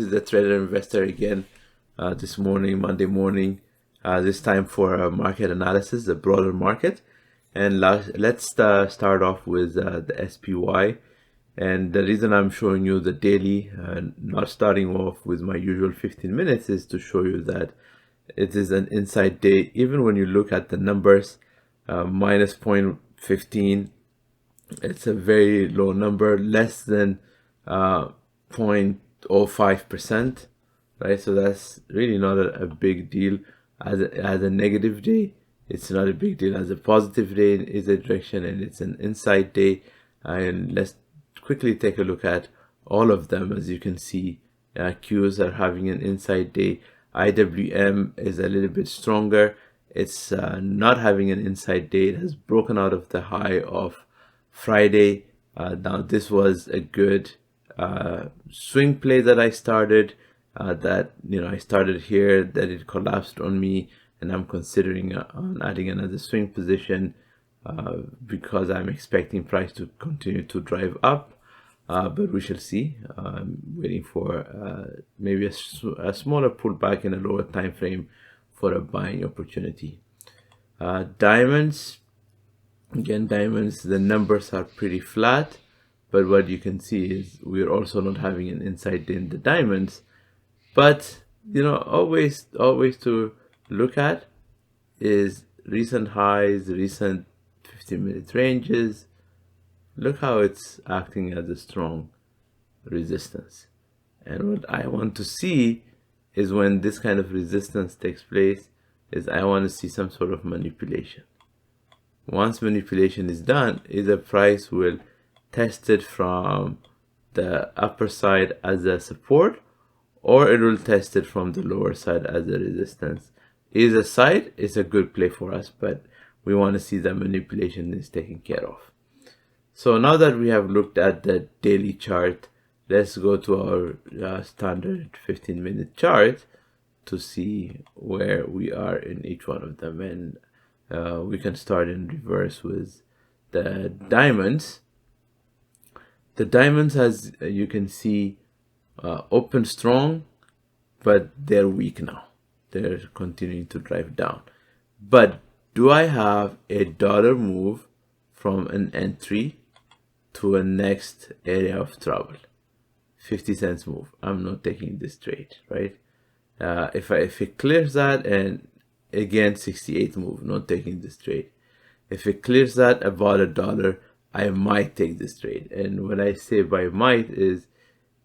is the Trader Investor again this morning, Monday morning, this time for a market analysis, the broader market. And let's start off with the SPY. And the reason I'm showing you the daily, not starting off with my usual 15 minutes, is to show you that it is an inside day. Even when you look at the numbers, minus 0.15, it's a very low number, less than 0.05%, right? So that's really not a big deal. As a negative day, it's not a big deal. As a positive day, is a direction, and it's an inside day. And let's quickly take a look at all of them. As you can see, Qs are having an inside day. IWM is a little bit stronger. It's not having an inside day. It has broken out of the high of Friday. Now this was a good swing play that I started. I started here, that it collapsed on me, and I'm considering on adding another swing position because I'm expecting price to continue to drive up. But we shall see. I'm waiting for maybe a smaller pullback in a lower time frame for a buying opportunity. Diamonds, again, diamonds, the numbers are pretty flat, but what you can see is we're also not having an inside day in the diamonds. But always to look at is recent highs, recent 15-minute ranges. Look how it's acting as a strong resistance. And what I want to see is, when this kind of resistance takes place, is I want to see some sort of manipulation. Once manipulation is done, either price will test it from the upper side as a support, or it will test it from the lower side as a resistance. Either side is a good play for us, but we want to see that manipulation is taken care of. So now that we have looked at the daily chart, let's go to our standard 15-minute chart to see where we are in each one of them. And we can start in reverse with the diamonds. The diamonds, as you can see, open strong, but they're weak now. They're continuing to drive down. But do I have a dollar move from an entry to a next area of trouble? 50 cents move. I'm not taking this trade, right? If it clears that, and again 68 move, not taking this trade. If it clears that about $1, I might take this trade. And what I say by might is,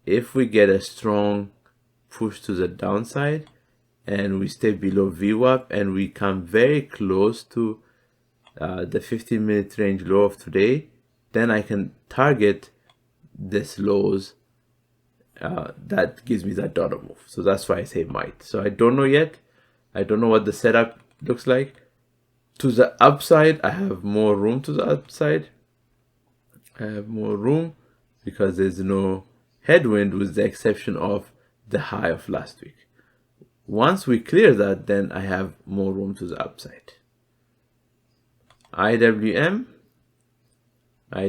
if we get a strong push to the downside and we stay below VWAP and we come very close to the 15-minute range low of today, then I can target this lows. That gives me that dollar move. So that's why I say might. So I don't know yet. I don't know what the setup looks like. To the upside, I have more room to the upside. I have more room because there's no headwind, with the exception of the high of last week. Once we clear that, then I have more room to the upside. IWM, I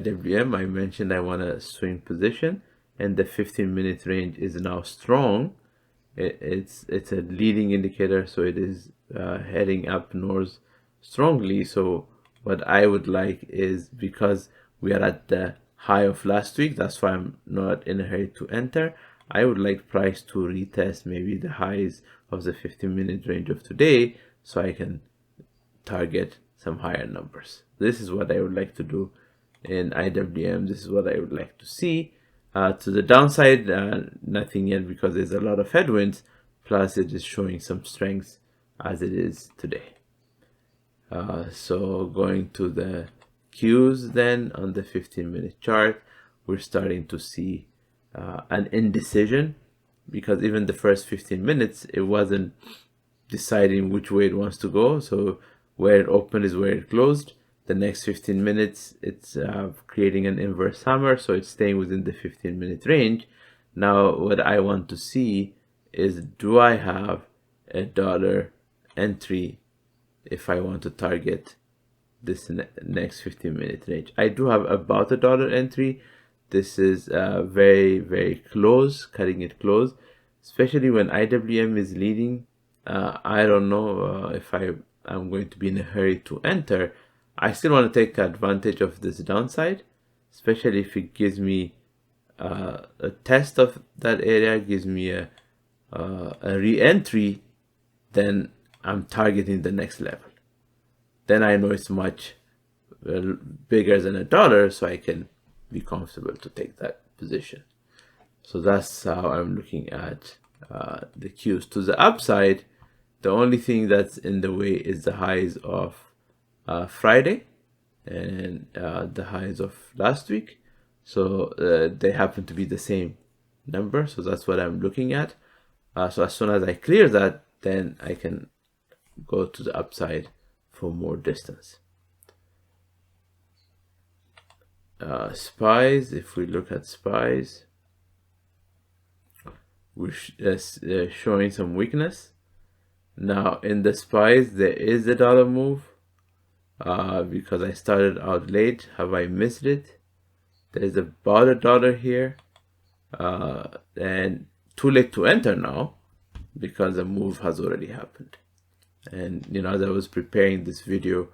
mentioned I want a swing position, and the 15-minute range is now strong. It's a leading indicator, so it is heading up north strongly. So what I would like is, because we are at the high of last week, that's why I'm not in a hurry to enter. I would like price to retest maybe the highs of the 15-minute range of today, so I can target some higher numbers. This is what I would like to do in IWM. This is what I would like to see. To the downside, nothing yet, because there's a lot of headwinds, plus it is showing some strength as it is today. So going to the Qs, then on the 15-minute chart, we're starting to see an indecision, because even the first 15 minutes, it wasn't deciding which way it wants to go. So where it opened is where it closed. The next 15 minutes, it's creating an inverse hammer, so it's staying within the 15-minute range. Now, what I want to see is, do I have a dollar entry if I want to target this next 15-minute range? I do have about $1 entry. This is very, very close, cutting it close. especially when IWM is leading. I don't know if I'm going to be in a hurry to enter. I still want to take advantage of this downside, especially if it gives me a test of that area, gives me a re-entry, then I'm targeting the next level. Then I know it's much bigger than $1, so I can be comfortable to take that position. So that's how I'm looking at the Qs. To the upside, the only thing that's in the way is the highs of Friday and the highs of last week. So they happen to be the same number. So that's what I'm looking at. So as soon as I clear that, then I can go to the upside for more distance. SPYs, if we look at SPYs, we're showing some weakness. Now in the SPYs, there is a dollar move because I started out late. Have I missed it? There's about $1 here and too late to enter now because the move has already happened. And you know, as I was preparing this video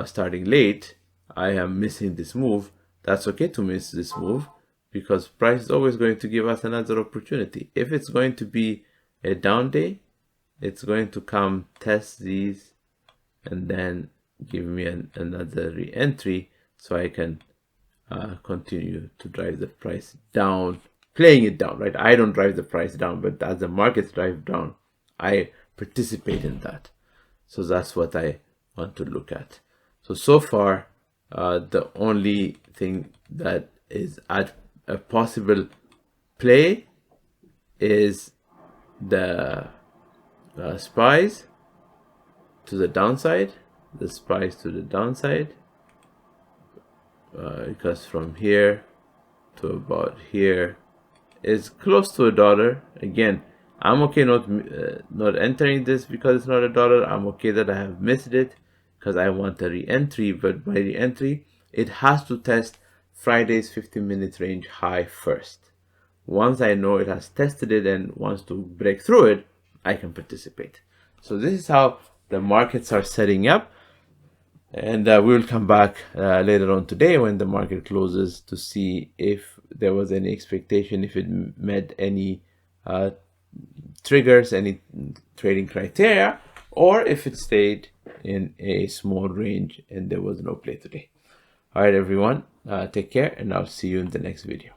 starting late, I am missing this move. That's okay to miss this move because price is always going to give us another opportunity. If it's going to be a down day, it's going to come test these and then give me another re-entry so I can continue to drive the price down, playing it down, right? I don't drive the price down, but as the markets drive down, I participate in that. So that's what I want to look at. So far, the only thing that is at a possible play is the SPYs to the downside, because from here to about here is close to $1. Again, I'm okay not entering this because it's not $1. I'm okay that I have missed it because I want a re-entry, but by re-entry, it has to test Friday's 15-minute range high first. Once I know it has tested it and wants to break through it, I can participate. So this is how the markets are setting up. And we will come back later on today when the market closes to see if there was any expectation, if it met any triggers, any trading criteria, or if it stayed in a small range and there was no play today. All right, everyone, take care, and I'll see you in the next video.